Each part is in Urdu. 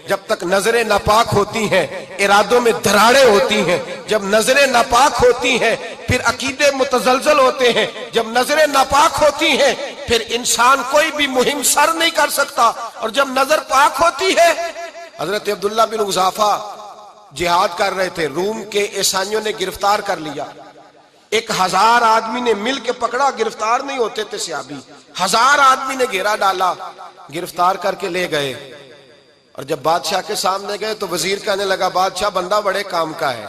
جب تک نظریں ناپاک ہوتی ہیں ارادوں میں دراڑیں ہوتی ہیں، جب نظریں ناپاک ہوتی ہیں پھر عقیدے متزلزل ہوتے ہیں، جب نظریں ناپاک ہوتی ہیں پھر انسان کوئی بھی مہم سر نہیں کر سکتا، اور جب نظر پاک ہوتی ہے۔ حضرت عبداللہ بن حذافہ جہاد کر رہے تھے، روم کے عیسائیوں نے گرفتار کر لیا، 1000 آدمی نے مل کے پکڑا، گرفتار نہیں ہوتے تھے صحابی، 1000 آدمی نے گھیرا ڈالا، گرفتار کر کے لے گئے، اور جب بادشاہ کے سامنے گئے تو وزیر کہنے لگا بادشاہ بندہ بڑے کام کا ہے،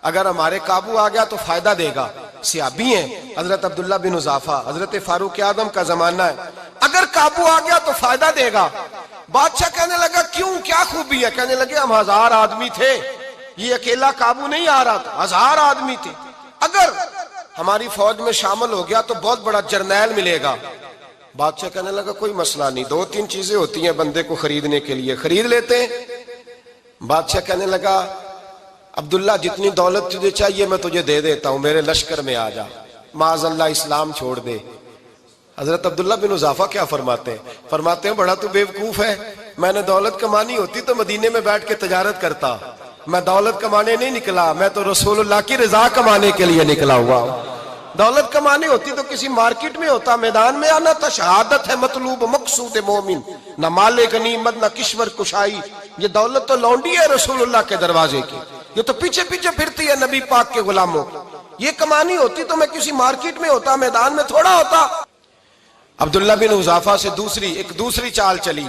اگر ہمارے قابو آ گیا تو فائدہ دے گا۔ صحابی ہیں حضرت عبداللہ بن حذافہ، حضرت فاروق اعظم کا زمانہ ہے، اگر قابو آ گیا تو فائدہ دے گا۔ بادشاہ کہنے لگا کیوں، کیا خوبی ہے؟ کہنے لگے ہم 1000 آدمی تھے، یہ اکیلا قابو نہیں آ رہا تھا، 1000 آدمی تھے، اگر ہماری فوج میں شامل ہو گیا تو بہت بڑا جرنیل ملے گا۔ بادشاہ کہنے لگا کوئی مسئلہ نہیں، 2-3 چیزیں ہوتی ہیں بندے کو خریدنے کے لیے، خرید لیتے ہیں۔ بادشاہ کہنے لگا عبداللہ جتنی دولت تجھے چاہیے میں تجھے دے دیتا ہوں، میرے لشکر میں آ جا، معاذ اللہ اسلام چھوڑ دے۔ حضرت عبداللہ بن حذافہ کیا فرماتے ہیں؟ فرماتے ہیں بڑا تو بیوقوف ہے، میں نے دولت کمانی ہوتی تو مدینے میں بیٹھ کے تجارت کرتا، میں دولت کمانے نہیں نکلا، میں تو رسول اللہ کی رضا کمانے کے لیے نکلا ہوا ہوں۔ دولت کمانے ہوتی تو کسی مارکیٹ میں ہوتا، میدان میں آنا تھا، شہادت ہے مطلوب مقصود مومن، نہ مال غنیمت نہ کشور کشائی، یہ دولت تو لونڈی ہے رسول اللہ کے دروازے کی، یہ تو پیچھے پیچھے پھرتی ہے نبی پاک کے غلاموں، یہ کمانی ہوتی تو میں کسی مارکیٹ میں ہوتا، میدان میں تھوڑا ہوتا۔ عبداللہ بن حذافہ سے ایک دوسری چال چلی،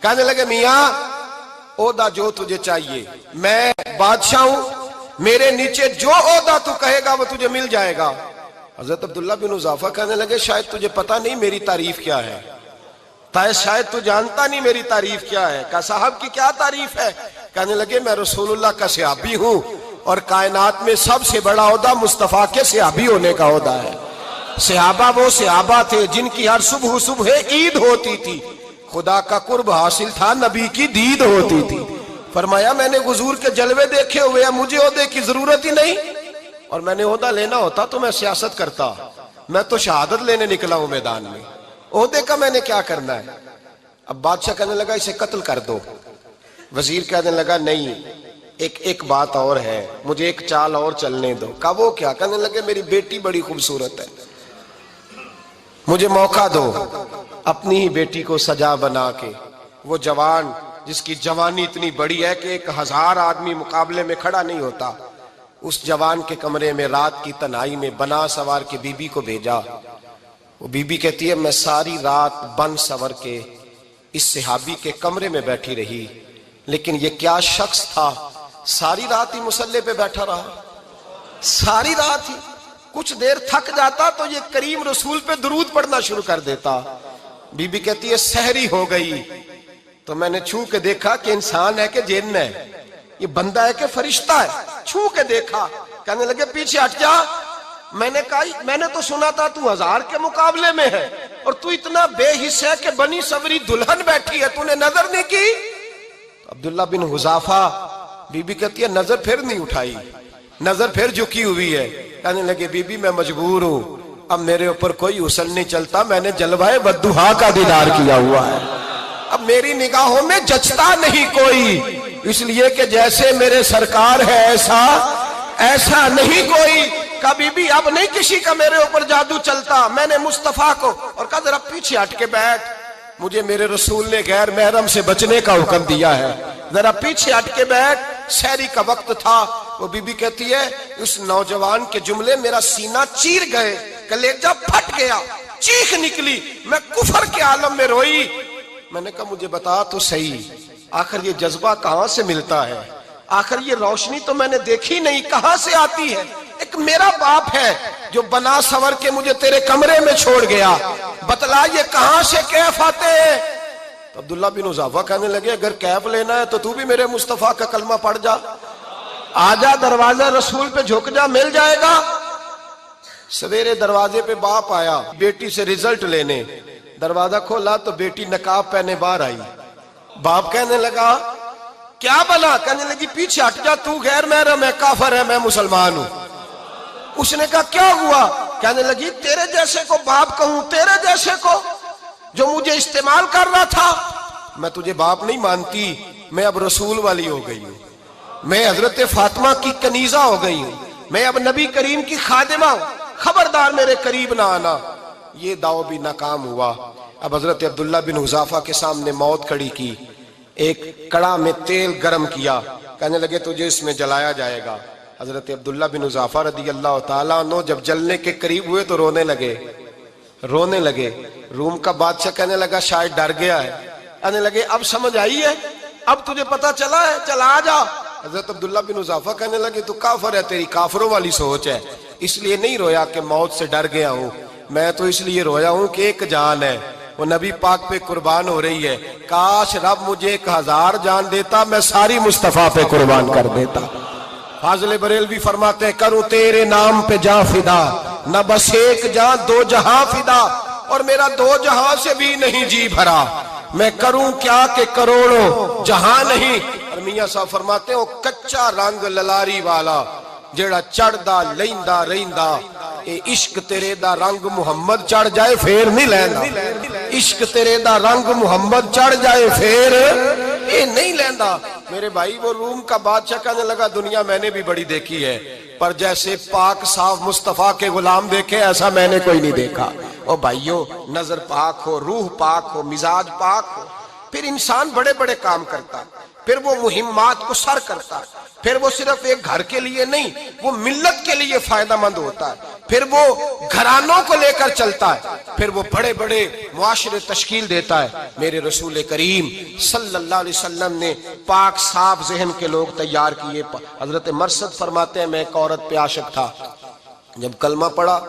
کہنے لگے میاں عہدہ جو تجھے چاہیے، میں بادشاہ ہوں، میرے نیچے جو عہدہ تو کہے گا وہ تجھے مل جائے گا۔ حضرت عبداللہ بن حذافہ کہنے لگے شاید تجھے پتہ نہیں میری تعریف کیا ہے، شاید تو جانتا نہیں میری تعریف کیا ہے۔ کہا صاحب کی کیا تعریف ہے؟ کہنے لگے میں رسول اللہ کا صحابی ہوں، اور کائنات میں سب سے بڑا عہدہ مصطفیٰ کے صحابی ہونے کا عہدہ ہے۔ صحابہ وہ صحابہ تھے جن کی ہر صبح عید ہوتی تھی، خدا کا قرب حاصل تھا، نبی کی دید ہوتی تھی۔ فرمایا میں نے حضور کے جلوے دیکھے ہوئے ہیں، مجھے عہدے کی ضرورت ہی نہیں، اور میں نے عہدہ لینا ہوتا تو میں سیاست کرتا، میں تو شہادت لینے نکلا ہوں میدان میں، عہدے کا میں نے کیا کرنا ہے؟ اب بادشاہ کہنے لگا اسے قتل کر دو۔ وزیر کہنے لگا نہیں، ایک بات اور ہے، مجھے ایک چال اور چلنے دو۔ کہا وہ کیا؟ کہنے لگے میری بیٹی بڑی خوبصورت ہے، مجھے موقع دو اپنی ہی بیٹی کو سجا بنا کے، وہ جوان جس کی جوانی اتنی بڑی ہے کہ 1000 آدمی مقابلے میں کھڑا نہیں ہوتا، اس جوان کے کمرے میں رات کی تنہائی میں بنا سوار کے بی بی کو بھیجا۔ وہ بی بی کہتی ہے میں ساری رات بن سور کے اس صحابی کے کمرے میں بیٹھی رہی، لیکن یہ کیا شخص تھا، ساری رات ہی مسلح پہ بیٹھا رہا، ساری رات ہی، کچھ دیر تھک جاتا تو یہ کریم رسول پہ درود پڑھنا شروع کر دیتا۔ بی بی کہتی ہے سحری ہو گئی تو میں نے چھو کے دیکھا کہ انسان ہے کہ جن ہے، یہ بندہ ہے کہ فرشتہ ہے، چھو کے دیکھا۔ کہنے لگے پیچھے ہٹ جا۔ میں نے کہا میں نے تو سنا تھا تو 1000 کے مقابلے میں ہے، اور تو اتنا بے حس ہے کہ بنی سوری دلہن بیٹھی ہے، تو نے نظر نہیں کی؟ عبداللہ بن حذافہ، بی بی کہتی ہے نظر پھر نہیں اٹھائی، نظر پھر جھکی ہوئی ہے۔ کہنے لگے بی بی میں مجبور ہوں، اب میرے اوپر کوئی حسن نہیں چلتا، میں نے جلوہ والضحیٰ کا دیدار کیا ہوا ہے، اب میری نگاہوں میں جچتا نہیں کوئی، اس لیے کہ جیسے میرے سرکار ہے ایسا نہیں کوئی۔ کبھی بھی اب نہیں کسی کا میرے اوپر جادو چلتا، میں نے مصطفیٰ کو، اور کہا ذرا پیچھے ہٹ کے بیٹھ، مجھے میرے رسول نے غیر محرم سے بچنے کا حکم دیا ہے، ذرا پیچھے ہٹ کے بیٹھ۔ سحری کا وقت تھا، وہ بی بی کہتی ہے اس نوجوان کے جملے میرا سینہ چیر گئے، کلیجہ پھٹ گیا، چیخ نکلی، میں کفر کے عالم میں روئی۔ میں نے کہا مجھے بتا تو صحیح، آخر یہ جذبہ کہاں سے ملتا ہے، آخر یہ روشنی تو میں نے دیکھی نہیں، کہاں سے آتی ہے؟ ایک میرا باپ ہے جو بنا سور کے مجھے تیرے کمرے میں چھوڑ گیا، بتلا یہ کہاں سے کیف آتے ہیں؟ تو عبداللہ بن حذافہ کہنے لگے اگر کیف لینا ہے تو تو بھی میرے مصطفیٰ کا کلمہ پڑھ جا، آجا دروازہ رسول پہ جھک جا، مل جائے گا۔ سویرے دروازے پہ باپ آیا بیٹی سے رزلٹ لینے، دروازہ کھولا تو بیٹی نقاب پہنے باہر آئی۔ باپ کہنے لگا کیا بنا؟ کہنے لگی پیچھے ہٹ جا، تو غیر محرم ہے، کافر ہے، میں مسلمان ہوں۔ اس نے کہا کیا ہوا؟ کہنے لگی تیرے جیسے کو باپ کہوں، تیرے جیسے کو جو مجھے استعمال کر رہا تھا، میں تجھے باپ نہیں مانتی، میں اب رسول والی ہو گئی ہوں، میں حضرت فاطمہ کی کنیزہ ہو گئی ہوں، میں اب نبی کریم کی خادمہ ہوں، خبردار میرے قریب نہ آنا۔ یہ دعو بھی ناکام ہوا۔ اب حضرت عبداللہ بن حذافہ کے سامنے موت کھڑی کی، ایک کڑا میں تیل گرم کیا، کہنے لگے تجھے اس میں جلایا جائے گا۔ حضرت عبداللہ بن حذافہ رضی اللہ تعالیٰ عنہ جب جلنے کے قریب ہوئے تو رونے لگے۔ روم کا بادشاہ کہنے لگا شاید ڈر گیا ہے، کہنے لگے اب سمجھ آئی ہے، اب تجھے پتا چلا ہے، چل آ جا۔ حضرت عبداللہ بن حذافہ کہنے لگے تو کافر ہے، تیری کافروں والی سوچ ہے، اس لیے نہیں رویا کہ موت سے ڈر گیا ہوں، میں تو اس لیے رویا ہوں کہ ایک جان ہے، وہ نبی پاک پہ قربان ہو رہی ہے، کاش رب مجھے 1000 جان دیتا، میں ساری مصطفیٰ پہ قربان کر دیتا۔ فاضل بریلوی فرماتے ہیں کروں تیرے نام پہ جاں فدا، نہ بس ایک جاں 2 جہاں فدا، اور میرا 2 جہاں سے بھی نہیں جی بھرا، میں کروں کیا کہ کروڑوں جہاں نہیں۔ اور میاں صاحب فرماتے ہیں وہ کچا رنگ للاری والا جیڑا چڑھدا لیندا رہندا، اے عشق تیرے دا رنگ محمد چڑھ جائے پھر نہیں لیندا، عشق تیرے دا رنگ محمد چڑھ جائے پھر اے نہیں لیندا۔ میرے بھائی وہ روم کا بادشاہ کہنے لگا دنیا میں نے بھی بڑی دیکھی ہے، پر جیسے پاک صاف مصطفیٰ کے غلام دیکھے ایسا میں نے کوئی نہیں دیکھا۔ او بھائیو، نظر پاک ہو، روح پاک ہو، مزاج پاک ہو، پھر انسان بڑے بڑے کام کرتا، پھر وہ مہمات کو سر کرتا، پھر وہ صرف ایک گھر کے لیے نہیں، وہ ملت کے لیے فائدہ مند ہوتا ہے، پھر وہ گھرانوں کو لے کر چلتا ہے، پھر وہ بڑے بڑے معاشرے تشکیل دیتا ہے۔ میرے رسول کریم صلی اللہ علیہ وسلم نے پاک صاف ذہن کے لوگ تیار کیے۔ حضرت مرثد فرماتے ہیں میں ایک عورت پہ عاشق تھا، جب کلمہ پڑھا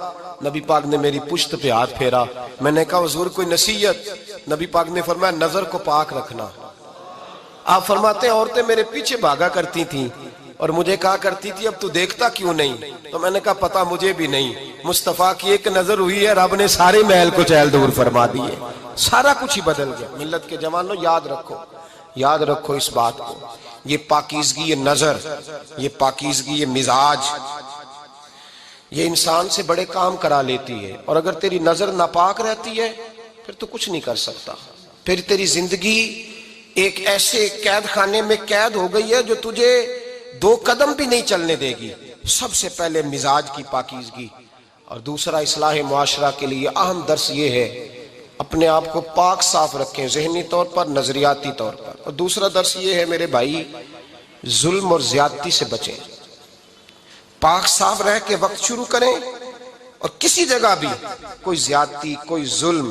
نبی پاک نے میری پشت پہ ہاتھ پھیرا، میں نے کہا حضور کوئی نصیحت؟ نبی پاک نے فرمایا نظر کو پاک رکھنا۔ آپ فرماتے ہیں عورتیں میرے پیچھے بھاگا کرتی تھیں اور مجھے کہا کرتی تھی اب تو دیکھتا کیوں نہیں؟ تو میں نے کہا پتا مجھے بھی نہیں، مصطفیٰ کی ایک نظر ہوئی ہے رب نے سارے محل کو چہل دور فرما دیے، سارا کچھ ہی بدل گیا۔ ملت کے جوانوں یاد رکھو اس بات کو، یہ پاکیزگی، یہ نظر، یہ پاکیزگی، یہ مزاج، یہ انسان سے بڑے کام کرا لیتی ہے، اور اگر تیری نظر ناپاک رہتی ہے پھر تو کچھ نہیں کر سکتا، پھر تیری زندگی ایک ایسے قید خانے میں قید ہو گئی ہے جو تجھے 2 قدم بھی نہیں چلنے دے گی۔ سب سے پہلے مزاج کی پاکیزگی، اور دوسرا اصلاح معاشرہ کے لیے اہم درس یہ ہے اپنے آپ کو پاک صاف رکھیں، ذہنی طور پر، نظریاتی طور پر، اور دوسرا درس یہ ہے میرے بھائی ظلم اور زیادتی سے بچیں، پاک صاف رہ کے وقت شروع کریں، اور کسی جگہ بھی کوئی زیادتی، کوئی ظلم،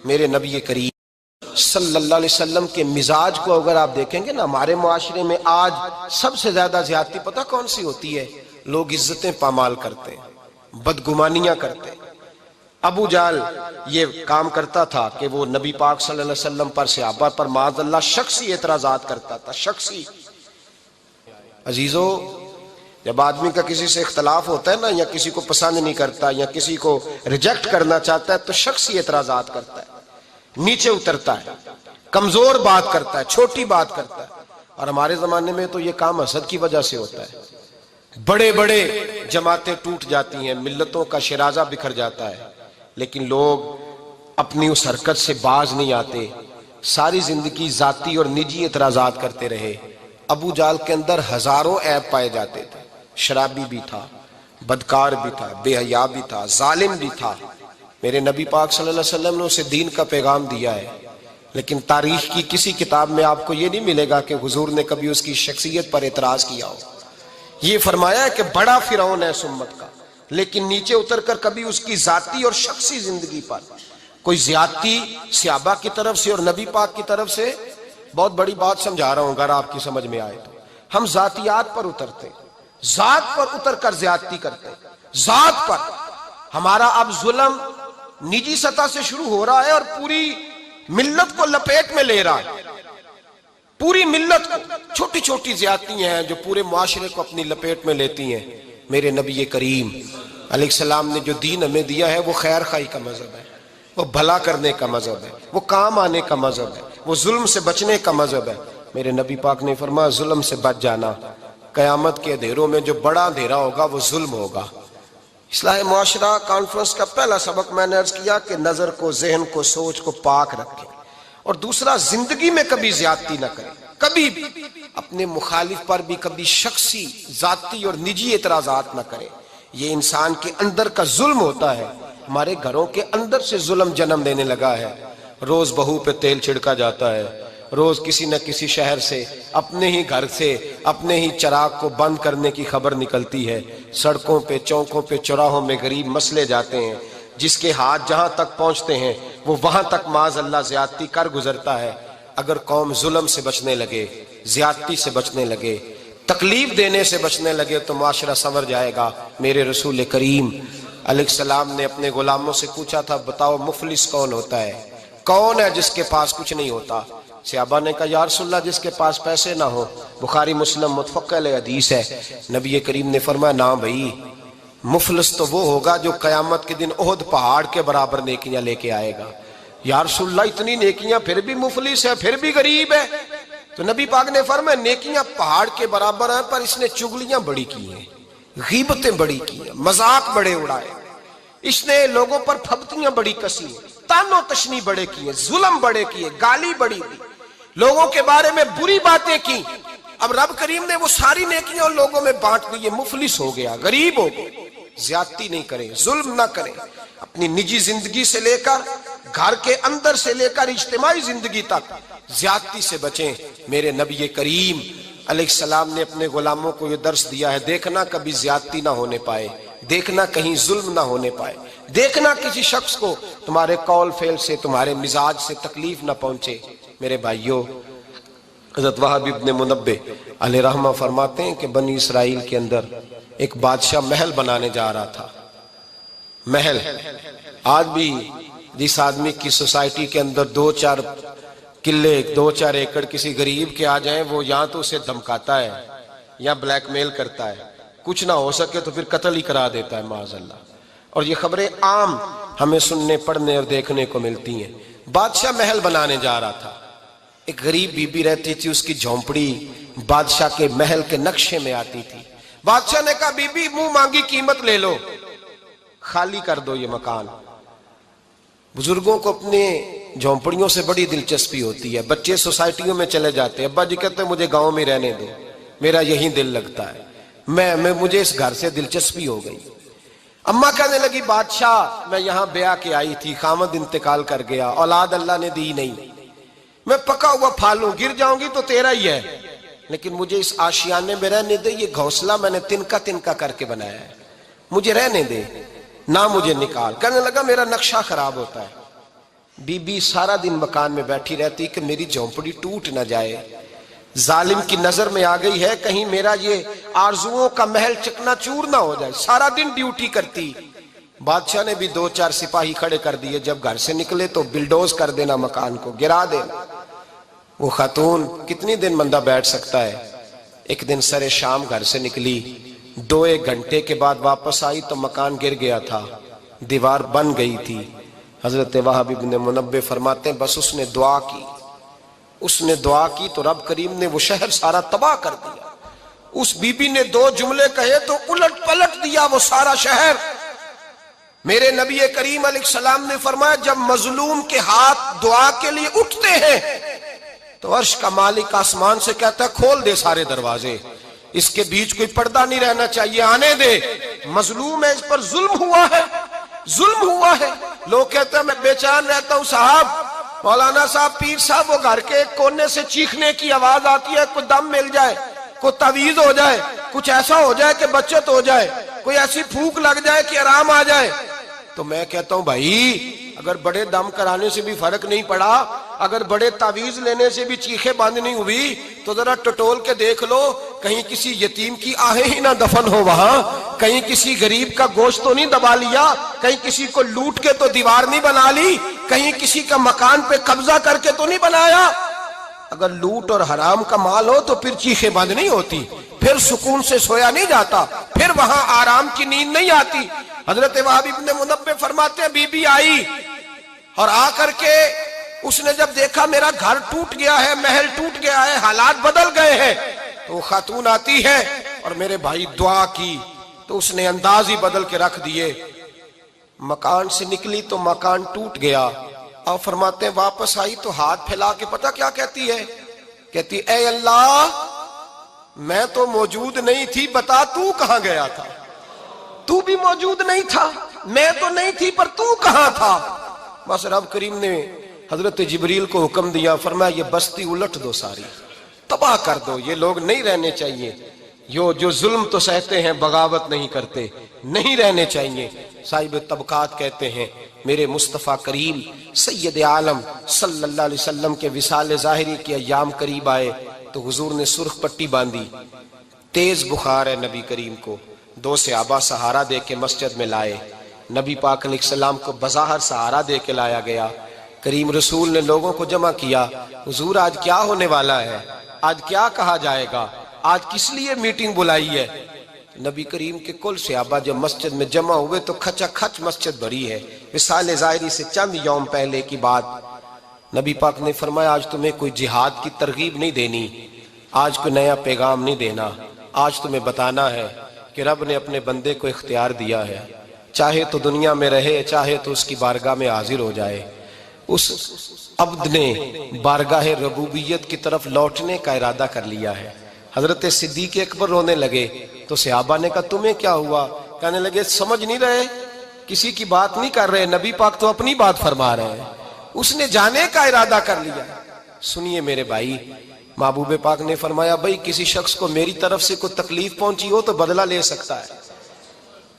میرے نبی کریم صلی اللہ علیہ وسلم کے مزاج کو اگر آپ دیکھیں گے نا، ہمارے معاشرے میں آج سب سے زیادہ زیادتی پتہ کون سی ہوتی ہے؟ لوگ عزتیں پامال کرتے ہیں، بدگمانیاں کرتے ہیں۔ ابو جہل یہ کام کرتا تھا کہ وہ نبی پاک صلی اللہ علیہ وسلم پر، صحابہ پر معاذ اللہ شخصی اعتراضات کرتا تھا، شخصی۔ عزیزو، جب آدمی کا کسی سے اختلاف ہوتا ہے نا، یا کسی کو پسند نہیں کرتا یا کسی کو ریجیکٹ کرنا چاہتا ہے تو شخصی اعتراضات کرتا ہے، نیچے اترتا ہے، کمزور بات کرتا ہے، چھوٹی بات کرتا ہے۔ اور ہمارے زمانے میں تو یہ کام حسد کی وجہ سے ہوتا ہے، بڑے بڑے جماعتیں ٹوٹ جاتی ہیں، ملتوں کا شرازہ بکھر جاتا ہے، لیکن لوگ اپنی اس حرکت سے باز نہیں آتے، ساری زندگی ذاتی اور نجی اعتراضات کرتے رہے۔ ابو جہل کے اندر ہزاروں عیب پائے جاتے تھے، شرابی بھی تھا، بدکار بھی تھا، بے حیا بھی تھا، ظالم بھی تھا۔ میرے نبی پاک صلی اللہ علیہ وسلم نے اسے دین کا پیغام دیا ہے، لیکن تاریخ کی کسی کتاب میں آپ کو یہ نہیں ملے گا کہ حضور نے کبھی اس کی شخصیت پر اعتراض کیا ہو۔ یہ فرمایا ہے کہ بڑا فرعون ہے اس امت کا، لیکن نیچے اتر کر کبھی اس کی ذاتی اور شخصی زندگی پر کوئی زیادتی صحابہ کی طرف سے اور نبی پاک کی طرف سے، بہت بڑی بات سمجھا رہا ہوں اگر آپ کی سمجھ میں آئے تو، ہم ذاتیات پر اترتے، ذات پر اتر کر زیادتی کرتے، ذات پر۔ ہمارا اب ظلم نجی سطح سے شروع ہو رہا ہے اور پوری ملت کو لپیٹ میں لے رہا ہے، پوری ملت کو۔ چھوٹی چھوٹی زیادتیاں ہیں جو پورے معاشرے کو اپنی لپیٹ میں لیتی ہیں۔ میرے نبی کریم علیہ السلام نے جو دین ہمیں دیا ہے وہ خیر خواہی کا مذہب ہے، وہ بھلا کرنے کا مذہب ہے، وہ کام آنے کا مذہب ہے، وہ ظلم سے بچنے کا مذہب ہے۔ میرے نبی پاک نے فرمایا ظلم سے بچ جانا، قیامت کے اندھیروں میں جو بڑا اندھیرا ہوگا وہ ظلم ہوگا۔ اصلاح معاشرہ کانفرنس کا پہلا سبق میں نے عرض کیا کہ نظر کو، ذہن کو، سوچ کو پاک رکھیں، اور دوسرا زندگی میں کبھی زیادتی نہ کریں۔ کبھی بھی اپنے مخالف پر بھی کبھی شخصی ذاتی اور نجی اعتراضات نہ کرے. یہ انسان کے اندر کا ظلم ہوتا ہے. ہمارے گھروں کے اندر سے ظلم جنم لینے لگا ہے. روز بہو پہ تیل چھڑکا جاتا ہے, روز کسی نہ کسی شہر سے, اپنے ہی گھر سے, اپنے ہی چراغ کو بند کرنے کی خبر نکلتی ہے. سڑکوں پہ, چوکوں پہ, چوراہوں میں غریب مسلے جاتے ہیں. جس کے ہاتھ جہاں تک پہنچتے ہیں وہ وہاں تک معاذ اللہ زیادتی کر گزرتا ہے. اگر قوم ظلم سے بچنے لگے, زیادتی سے بچنے لگے, تکلیف دینے سے بچنے لگے تو معاشرہ سنور جائے گا. میرے رسول کریم علیہ السلام نے اپنے غلاموں سے پوچھا تھا, بتاؤ مفلس کون ہوتا ہے؟ کون ہے جس کے پاس کچھ نہیں ہوتا؟ صحابہ نے کہا یا رسول اللہ جس کے پاس پیسے نہ ہو. بخاری مسلم متفق علیہ حدیث ہے. نبی کریم نے فرمایا نا بھائی, مفلس تو وہ ہوگا جو قیامت کے دن احد پہاڑ کے برابر نیکیاں لے کے آئے گا. یا رسول اللہ اتنی نیکیاں پھر بھی مفلس ہے, پھر بھی غریب ہے؟ تو نبی پاک نے فرمایا نیکیاں پہاڑ کے برابر ہیں پر اس نے چغلیاں بڑی کی ہیں, غیبتیں بڑی کی ہیں, مذاق بڑے اڑائے, اس نے لوگوں پر پھبتیاں بڑی کسی ہیں, تان و تشنی بڑے کیے, ظلم بڑے کیے, گالی بڑی دی, لوگوں کے بارے میں بری باتیں کی. اب رب کریم نے وہ ساری نیکیاں ان لوگوں میں بانٹ دی. یہ مفلس ہو گیا, غریب ہو گیا. زیادتی نہیں کریں, ظلم نہ کریں. اپنی نجی زندگی سے لے کر, گھر کے اندر سے لے کر اجتماعی زندگی تک زیادتی سے بچیں. میرے نبی کریم علیہ السلام نے اپنے غلاموں کو یہ درس دیا ہے, دیکھنا کبھی زیادتی نہ ہونے پائے, دیکھنا کہیں ظلم نہ ہونے پائے, دیکھنا کسی شخص کو تمہارے قول فعل سے, تمہارے مزاج سے تکلیف نہ پہنچے. میرے بھائیوں, حضرت وہب ابن منبہ علیہ رحمہ فرماتے ہیں کہ بنی اسرائیل کے اندر ایک بادشاہ محل بنانے جا رہا تھا. محل آج بھی جس آدمی کی سوسائٹی کے اندر 2-4 قلعے, 2-4 ایکڑ کسی غریب کے آ جائیں, وہ یہاں تو اسے دھمکاتا ہے یا بلیک میل کرتا ہے, کچھ نہ ہو سکے تو پھر قتل ہی کرا دیتا ہے معاذ اللہ. اور یہ خبریں عام ہمیں سننے, پڑھنے اور دیکھنے کو ملتی ہیں. بادشاہ محل بنانے جا رہا تھا. ایک غریب بی بی رہتی تھی, اس کی جھونپڑی بادشاہ کے محل کے نقشے میں آتی تھی. بادشاہ نے کہا بی بی منہ مانگی قیمت لے لو, خالی کر دو یہ مکان. بزرگوں کو اپنے جھونپڑیوں سے بڑی دلچسپی ہوتی ہے. بچے سوسائٹیوں میں چلے جاتے ہیں, ابا جی کہتے ہیں مجھے گاؤں میں رہنے دو, میرا یہی دل لگتا ہے, مجھے اس گھر سے دلچسپی ہو گئی. اماں کہنے لگی بادشاہ میں یہاں بیاہ کے آئی تھی, خامد انتقال کر گیا, اولاد اللہ نے دی نہیں, میں پکا ہوا پھالوں, گر جاؤں گی تو تیرا ہی ہے, لیکن مجھے اس آشیانے میں رہنے دے. یہ گھونسلہ میں نے تنکا تنکا کر کے بنایا ہے, مجھے رہنے دے, نہ مجھے نکال. کہنے لگا میرا نقشہ خراب ہوتا ہے. بی بی سارا دن مکان میں بیٹھی رہتی کہ میری جھونپڑی ٹوٹ نہ جائے, ظالم کی نظر میں آ گئی ہے کہیں میرا یہ آرزوؤں کا محل چکنا چور نہ ہو جائے. سارا دن ڈیوٹی کرتی. بادشاہ نے بھی 2-4 سپاہی کھڑے کر دیے, جب گھر سے نکلے تو بلڈوز کر دینا, مکان کو گرا دینا. وہ خاتون کتنی دن بندہ بیٹھ سکتا ہے. ایک دن سر شام گھر سے نکلی, 2-1 گھنٹے کے بعد واپس آئی تو مکان گر گیا تھا, دیوار بن گئی تھی. حضرت وہب ابن منبہ فرماتے ہیں بس اس نے دعا کی تو رب کریم نے وہ شہر سارا تباہ کر دیا. اس بی بی نے 2 جملے کہے تو الٹ پلٹ دیا وہ سارا شہر. میرے نبی کریم علیہ السلام نے فرمایا جب مظلوم کے ہاتھ دعا کے لیے اٹھتے ہیں تو عرش کا مالک آسمان سے کہتا ہے کھول دے سارے دروازے, اس کے بیچ کوئی پردہ نہیں رہنا چاہیے, آنے دے. مظلوم ہے, اس پر ظلم ہوا ہے. لوگ کہتے ہیں میں بے چین رہتا ہوں صاحب, مولانا صاحب, پیر صاحب, وہ گھر کے ایک کونے سے چیخنے کی آواز آتی ہے, کوئی دم مل جائے, کوئی تعویذ ہو جائے, کچھ ایسا ہو جائے کہ بچت ہو جائے, کوئی ایسی پھونک لگ جائے کہ آرام آ جائے. تو میں کہتا ہوں بھائی اگر بڑے دم کرانے سے بھی فرق نہیں پڑا, اگر بڑے تعویذ لینے سے بھی چیخیں بند نہیں ہوئی, تو ذرا ٹٹول کے دیکھ لو کہیں کسی یتیم کی آہیں ہی نہ دفن ہو وہاں, کہیں کسی غریب کا گوشت تو نہیں دبا لیا, کہیں کسی کو لوٹ کے تو دیوار نہیں بنا لی, کہیں کسی کا مکان پہ قبضہ کر کے تو نہیں بنایا. اگر لوٹ اور حرام کا مال ہو تو پھر چیخیں بند نہیں ہوتی, پھر سکون سے سویا نہیں جاتا, پھر وہاں آرام کی نیند نہیں آتی. حضرت وہب ابن منبہ فرماتے ہیں بی بی آئی اور آ کر کے اس نے جب دیکھا میرا گھر ٹوٹ گیا ہے, محل ٹوٹ گیا ہے, حالات بدل گئے ہیں, تو وہ خاتون آتی ہے اور میرے بھائی دعا کی تو اس نے انداز ہی بدل کے رکھ دیے. مکان سے نکلی تو مکان ٹوٹ گیا, اور فرماتے ہیں واپس آئی تو ہاتھ پھیلا کے پتہ کیا کہتی ہے کہتی اے اللہ میں تو موجود نہیں تھی، بتا تو کہاں گیا تھا؟ تو بھی موجود نہیں تھا، میں تو نہیں تھی، پر تو کہاں تھا؟ بس رب کریم نے حضرت جبریل کو حکم دیا، فرمایا یہ بستی الٹ دو، ساری تباہ کر دو، یہ لوگ نہیں رہنے چاہیے، جو ظلم تو سہتے ہیں بغاوت نہیں کرتے، نہیں رہنے چاہیے۔ صاحب طبقات کہتے ہیں میرے مصطفیٰ کریم سید عالم صلی اللہ علیہ وسلم کے وصال ظاہری کے ایام قریب آئے تو حضور نے سرخ پٹی باندھی، تیز بخار ہے نبی کریم کو، 2 صحابہ سہارا دے کے مسجد میں لائے، نبی پاک علیہ السلام کو بظاہر سہارا دے کے لایا گیا۔ کریم رسول نے لوگوں کو جمع کیا، حضور آج کیا ہونے والا ہے، آج کیا کہا جائے گا، آج کس لیے میٹنگ بلائی ہے؟ نبی کریم کے کل صحابہ جب مسجد میں جمع ہوئے تو کھچا کھچ مسجد بھری ہے۔ وصال ظاہری سے چند یوم پہلے کی بات، نبی پاک نے فرمایا آج تمہیں کوئی جہاد کی ترغیب نہیں دینی، آج کوئی نیا پیغام نہیں دینا، آج تمہیں بتانا ہے کہ رب نے اپنے بندے کو اختیار دیا ہے، چاہے تو دنیا میں رہے، چاہے تو اس کی بارگاہ میں حاضر ہو جائے۔ اس عبد نے بارگاہ ربوبیت کی طرف لوٹنے کا ارادہ کر لیا ہے۔ حضرت صدیق اکبر رونے لگے تو صحابہ نے کہا تمہیں کیا ہوا؟ کہنے لگے سمجھ نہیں رہے، کسی کی بات نہیں کر رہے، نبی پاک تو اپنی بات فرما رہے ہیں، اس نے جانے کا ارادہ کر لیا۔ سنیے میرے بھائی، محبوب پاک نے فرمایا بھائی کسی شخص کو میری طرف سے کوئی تکلیف پہنچی ہو تو بدلہ لے سکتا ہے،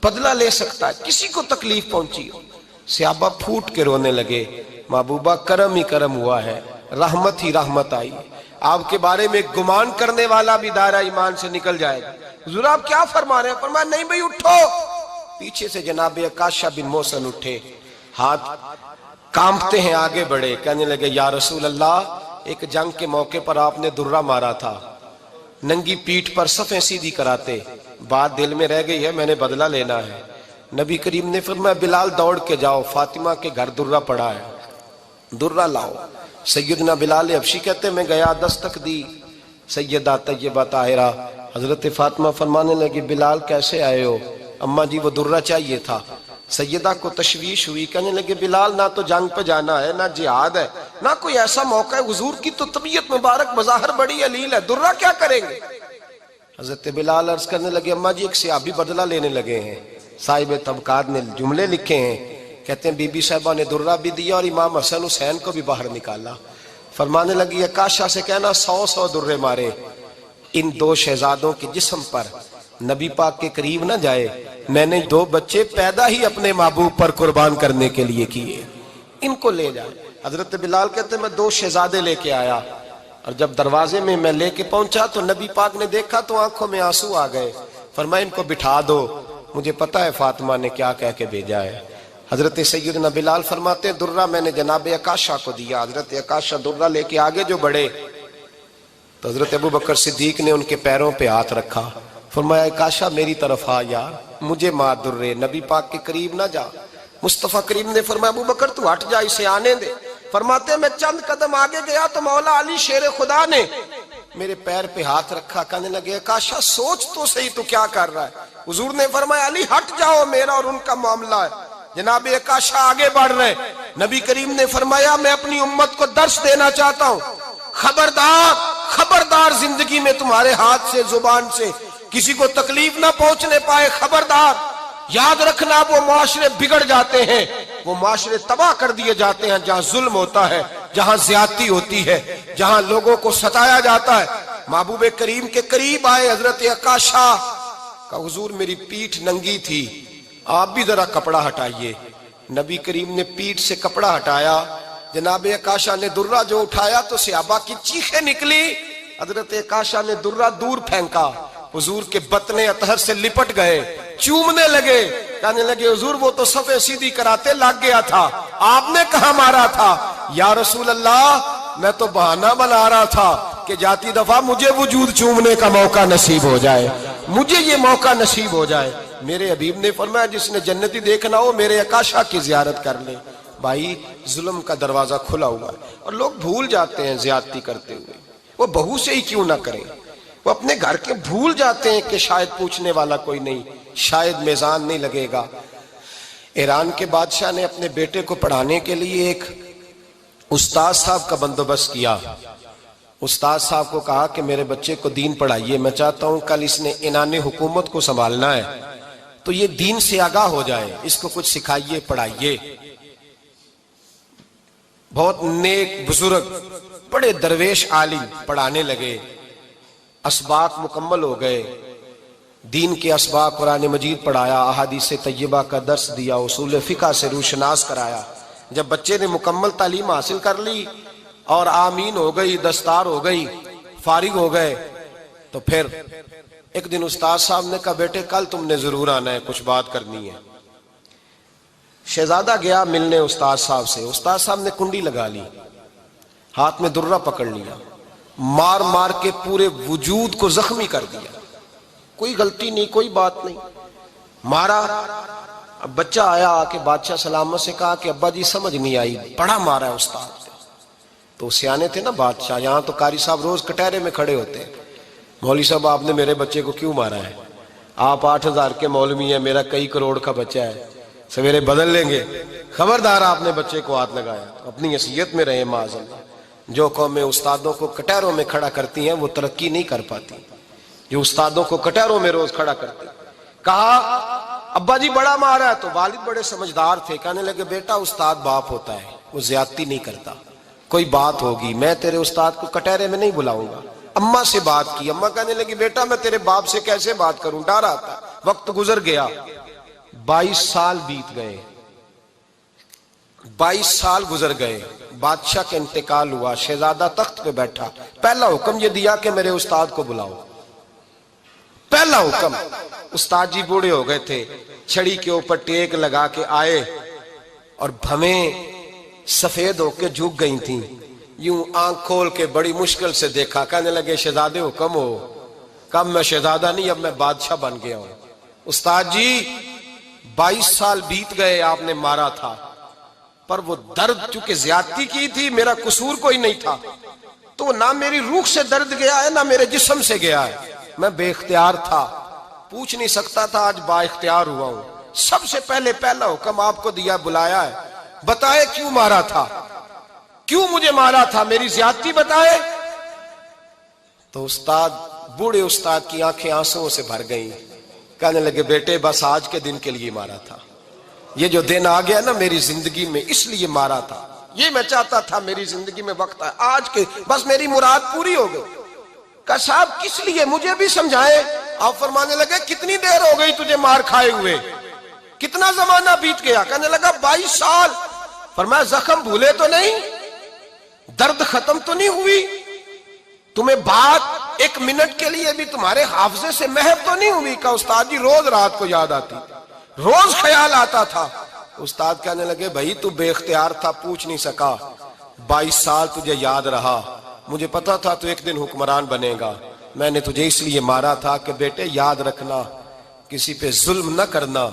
بدلہ لے سکتا ہے، کسی کو تکلیف پہنچی ہو۔ صحابہ پھوٹ کے رونے لگے، محبوبہ کرم ہی کرم ہوا ہے، رحمت ہی رحمت آئی، آپ کے بارے میں گمان کرنے والا بھی دائرہ ایمان سے نکل جائے گا۔ حضور آپ کیا فرما رہے ہیں؟ فرمایا نہیں بھئی اٹھو۔ پیچھے سے جناب عکاشہ بن محصن اٹھے، ہاتھ کانپتے ہیں، آگے بڑھے، کہنے لگے یا رسول اللہ ایک جنگ کے موقع پر آپ نے درہ مارا تھا، ننگی پیٹھ پر صفیں سیدھی کراتے، بات دل میں رہ گئی ہے، میں نے بدلہ لینا ہے۔ نبی کریم نے فرمایا بلال دوڑ کے جاؤ، فاطمہ کے گھر درہ پڑا ہے، درہ لاؤ۔ سیدنا بلال حبشی کہتے میں گیا، دستک دی سیدہ طیبہ طاہرہ، حضرت فاطمہ فرمانے لگی بلال کیسے آئے ہو؟ اماں جی وہ درہ چاہیے تھا۔ سیدہ کو تشویش ہوئی، کہنے لگے بلال نہ تو جنگ پہ جانا ہے، نہ جہاد ہے، نہ کوئی ایسا موقع ہے، حضور کی تو طبیعت مبارک بظاہر بڑی علیل ہے، درہ کیا کریں گے؟ حضرت بلال عرض کرنے لگے اماں جی ایک صحابی بدلہ لینے لگے ہیں، صاحب طبقات نے جملے لکھے ہیں، کہتے ہیں بی بی صاحبہ نے درہ بھی دیا اور امام حسن حسین کو بھی باہر نکالا۔ فرمانے لگی عکاشہ سے کہنا 100 درے مارے، ان 2 شہزادوں کے جسم پر نبی پاک کے قریب نہ جائے، میں نے 2 بچے پیدا ہی اپنے محبوب پر قربان کرنے کے لیے کیے، ان کو لے جائے۔ حضرت بلال کہتے ہیں میں 2 شہزادے لے کے آیا، اور جب دروازے میں میں لے کے پہنچا تو نبی پاک نے دیکھا تو آنکھوں میں آنسو آ گئے، فرمایا ان کو بٹھا دو، مجھے پتا ہے فاطمہ نے کیا کہہ کے بھیجا ہے۔ حضرت سیدنا بلال فرماتے ہیں درہ میں نے جناب عکاشہ کو دیا، حضرت عکاشہ درہ لے کے آگے جو بڑھے تو حضرت ابوبکر صدیق نے ان کے پیروں پہ ہاتھ رکھا، فرمایا عکاشہ میری طرف آ یار، مجھے مار درے، نبی پاک کے قریب نہ جا۔ مصطفیٰ کریم نے فرمایا ابوبکر تو ہٹ جا، اسے آنے دے۔ فرماتے ہیں میں چند قدم آگے گیا تو مولا علی شیر خدا نے میرے پیر پہ ہاتھ رکھا، کہنے لگے عکاشہ سوچ تو صحیح تو کیا کر رہا ہے؟ حضور نے فرمایا علی ہٹ جاؤ، میرا اور ان کا معاملہ ہے۔ جناب عکاشہ آگے بڑھ رہے، نبی کریم نے فرمایا میں اپنی امت کو درس دینا چاہتا ہوں، خبردار خبردار زندگی میں تمہارے ہاتھ سے زبان سے کسی کو تکلیف نہ پہنچنے پائے، خبردار یاد رکھنا وہ معاشرے بگڑ جاتے ہیں، وہ معاشرے تباہ کر دیے جاتے ہیں جہاں ظلم ہوتا ہے، جہاں زیادتی ہوتی ہے، جہاں لوگوں کو ستایا جاتا ہے۔ محبوب کریم کے قریب آئے حضرت عکاشہ کہ حضور میری پیٹھ ننگی تھی، آپ بھی ذرا کپڑا ہٹائیے۔ نبی کریم نے پیٹھ سے کپڑا ہٹایا، جناب عکاشہ نے درہ جو اٹھایا تو صحابہ کی چیخیں نکلی، حضرت عکاشہ نے درہ دور پھینکا، حضور کے بطن اطہر سے لپٹ گئے، چومنے لگے، کہنے لگے حضور وہ تو صفیں سیدھی کراتے لگ گیا تھا، آپ نے کہاں مارا تھا؟ یا رسول اللہ میں تو بہانہ بنا رہا تھا کہ جاتی دفعہ مجھے وجود چومنے کا موقع نصیب ہو جائے، مجھے یہ موقع نصیب ہو جائے۔ میرے حبیب نے فرمایا جس نے جنتی دیکھنا ہو میرے عکاشہ کی زیارت کر لے۔ بھائی ظلم کا دروازہ کھلا ہوا ہے اور لوگ بھول جاتے ہیں زیادتی کرتے ہوئے، وہ بہو سے ہی کیوں نہ کریں، وہ اپنے گھر کے بھول جاتے ہیں کہ شاید پوچھنے والا کوئی نہیں، شاید میزان نہیں لگے گا۔ ایران کے بادشاہ نے اپنے بیٹے کو پڑھانے کے لیے ایک استاد صاحب کا بندوبست کیا، استاد صاحب کو کہا کہ میرے بچے کو دین پڑھائیے، میں چاہتا ہوں کل اس نے انان حکومت کو سنبھالنا ہے تو یہ دین سے آگاہ ہو جائے، اس کو کچھ سکھائیے، پڑھائیے۔ بہت نیک بزرگ بڑے درویش عالم پڑھانے لگے، اسباق مکمل ہو گئے، دین کے اسباق قرآن مجید پڑھایا، احادیث طیبہ کا درس دیا، اصول فقہ سے روشناس کرایا۔ جب بچے نے مکمل تعلیم حاصل کر لی اور آمین ہو گئی، دستار ہو گئی، فارغ ہو گئے، تو پھر ایک دن استاد صاحب نے کہا بیٹے کل تم نے ضرور آنا ہے، کچھ بات کرنی ہے۔ شہزادہ گیا ملنے استاد صاحب سے، استاد صاحب نے کنڈی لگا لی، ہاتھ میں درہ پکڑ لیا، مار مار کے پورے وجود کو زخمی کر دیا، کوئی غلطی نہیں، کوئی بات نہیں، مارا۔ اب بچہ آیا آ کے بادشاہ سلامت سے کہا کہ ابا جی سمجھ نہیں آئی، بڑا مارا ہے استاد۔ تو سیانے تھے نا بادشاہ، یہاں تو قاری صاحب روز کٹہرے میں کھڑے ہوتے ہیں، مولوی صاحب آپ نے میرے بچے کو کیوں مارا ہے؟ آپ 8,000 کے مولوی ہیں، میرا کئی کروڑ کا بچہ ہے، سویرے بدل لیں گے، خبردار آپ نے بچے کو ہاتھ لگایا، اپنی حیثیت میں رہے معاذ اللہ۔ جو قومیں استادوں کو کٹہروں میں کھڑا کرتی ہیں وہ ترقی نہیں کر پاتی، جو استادوں کو کٹہروں میں روز کھڑا کرتے۔ کہا ابا جی بڑا مارا ہے، تو والد بڑے سمجھدار تھے، کہنے لگے بیٹا استاد باپ ہوتا ہے، وہ زیادتی نہیں کرتا، کوئی بات ہوگی میں تیرے استاد کو کٹہرے میں نہیں بلاؤں گا۔ اماں سے بات کی، اماں کہنے لگی بیٹا میں تیرے باپ سے کیسے بات کروں، ڈر آتا۔ وقت گزر گیا، 22 سال بیت گئے، 22 سال گزر گئے، بادشاہ کا انتقال ہوا، شہزادہ تخت پہ بیٹھا، پہلا حکم یہ دیا کہ میرے استاد کو بلاؤ، پہلا حکم۔ استاد جی بوڑھے ہو گئے تھے، چھڑی کے اوپر ٹیک لگا کے آئے اور بھویں سفید ہو کے جھک گئی تھیں، یوں آنکھ کھول کے بڑی مشکل سے دیکھا، کہنے لگے شہزادے حکم ہو۔ کب میں شہزادہ نہیں، اب میں بادشاہ بن گیا ہوں۔ استاد جی 22 سال بیت گئے، آپ نے مارا تھا، پر وہ درد چونکہ زیادتی کی تھی، میرا قصور کوئی نہیں تھا، تو نہ میری روح سے درد گیا ہے نہ میرے جسم سے گیا ہے، میں بے اختیار تھا، پوچھ نہیں سکتا تھا، آج با اختیار ہوا ہوں۔ سب سے پہلے پہلا حکم آپ کو دیا، بلایا ہے، بتائے کیوں مارا تھا، کیوں مجھے مارا تھا، میری زیادتی بتائے۔ تو استاد، بوڑھے استاد کی آنکھیں آنسوؤں سے بھر گئیں، کہنے لگے بیٹے بس آج کے دن کے لیے مارا تھا، یہ جو دن آ گیا نا میری زندگی میں اس لیے مارا تھا، یہ میں چاہتا تھا میری زندگی میں وقت ہے، آج کے بس میری مراد پوری ہو گئی۔ کہا صاحب کس لیے، مجھے بھی سمجھائیں۔ آپ فرمانے لگے کتنی دیر ہو گئی تجھے مار کھائے ہوئے، کتنا زمانہ بیت گیا؟ کہنے لگا 22 سال۔ فرمایا زخم بھولے تو نہیں، درد ختم تو نہیں ہوئی، تمہیں بات ایک منٹ کے لیے بھی تمہارے حافظے سے محو تو نہیں ہوئی؟ کہا استاد جی روز رات کو یاد آتی، روز خیال آتا تھا۔ استاد کہنے لگے بھائی تو بے اختیار تھا، پوچھ نہیں سکا، 22 سال تجھے یاد رہا، مجھے پتا تھا تو ایک دن حکمران بنے گا، میں نے تجھے اس لیے مارا تھا کہ بیٹے یاد رکھنا، کسی پہ ظلم نہ کرنا،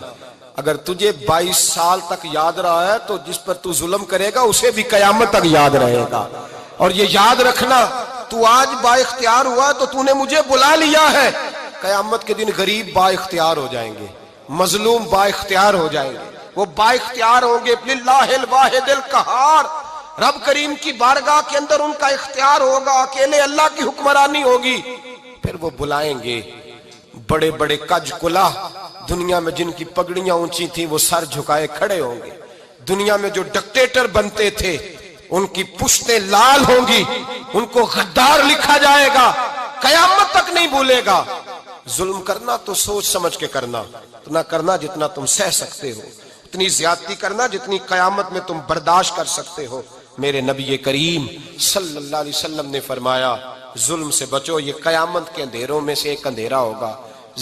اگر تجھے 22 سال تک یاد رہا ہے تو جس پر تو ظلم کرے گا اسے بھی قیامت تک یاد رہے گا، اور یہ یاد رکھنا تو آج با اختیار ہوا تو تو نے مجھے بلا لیا ہے، قیامت کے دن غریب با اختیار ہو جائیں گے، مظلوم با اختیار ہو جائیں گے، وہ با اختیار ہوں گے للہ الواحد القہار، رب کریم کی بارگاہ کے اندر ان کا اختیار ہوگا، اکیلے اللہ کی حکمرانی ہوگی، پھر وہ بلائیں گے بڑے بڑے کج کلا، دنیا میں جن کی پگڑیاں اونچی تھیں وہ سر جھکائے کھڑے ہوں گے، دنیا میں جو ڈکٹیٹر بنتے تھے ان کی پشتیں لال ہوں گی، ان کو غدار لکھا جائے گا، قیامت تک نہیں بھولے گا۔ ظلم کرنا تو سوچ سمجھ کے کرنا، اتنا کرنا جتنا تم سہ سکتے ہو، اتنی زیادتی کرنا جتنی قیامت میں تم برداشت کر سکتے ہو۔ میرے نبی کریم صلی اللہ علیہ وسلم نے فرمایا ظلم سے بچو، یہ قیامت کے اندھیروں میں سے ایک اندھیرا ہوگا،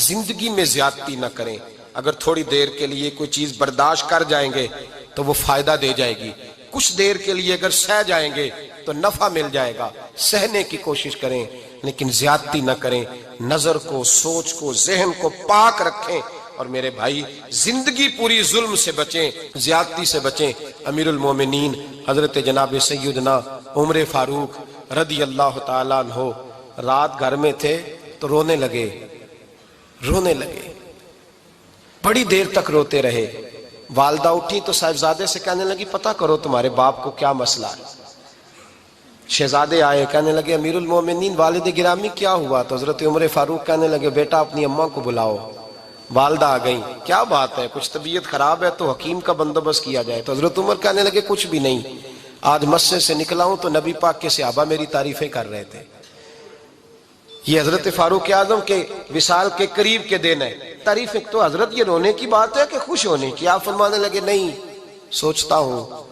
زندگی میں زیادتی نہ کریں، اگر تھوڑی دیر کے لیے کوئی چیز برداشت کر جائیں گے تو وہ فائدہ دے جائے گی، کچھ دیر کے لیے اگر سہ جائیں گے تو نفع مل جائے گا، سہنے کی کوشش کریں لیکن زیادتی نہ کریں، نظر کو، سوچ کو، ذہن کو پاک رکھیں، اور میرے بھائی زندگی پوری ظلم سے بچیں، زیادتی سے بچیں۔ امیر المومنین حضرت جناب سیدنا عمر فاروق رضی اللہ تعالیٰ عنہ رات گھر میں تھے تو رونے لگے، بڑی دیر تک روتے رہے، والدہ اٹھی تو صاحبزادے سے کہنے لگی پتہ کرو تمہارے باپ کو کیا مسئلہ ہے۔ شہزادے آئے، کہنے لگے امیر المومنین والد گرامی کیا ہوا؟ تو حضرت عمر فاروق کہنے لگے بیٹا اپنی اماں کو بلاؤ۔ والدہ آ گئیں، کیا بات ہے، کچھ طبیعت خراب ہے تو حکیم کا بندوبست کیا جائے۔ تو حضرت عمر کہنے لگے کچھ بھی نہیں، آج مسجد سے نکلا ہوں تو نبی پاک کے صحابہ میری تعریفیں کر رہے تھے۔ یہ حضرت فاروق اعظم کے وصال کے قریب کے دن ہے، تعریفیں تو حضرت یہ رونے کی بات ہے کہ خوش ہونے کی؟ آپ فرمانے لگے نہیں، سوچتا ہوں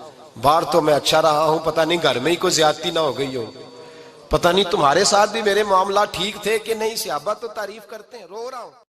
باہر تو میں اچھا رہا ہوں، پتہ نہیں گھر میں ہی کوئی زیادتی نہ ہو گئی ہو، پتہ نہیں تمہارے ساتھ بھی میرے معاملات ٹھیک تھے کہ نہیں، صحابہ تو تعریف کرتے ہیں، رو رہا ہوں۔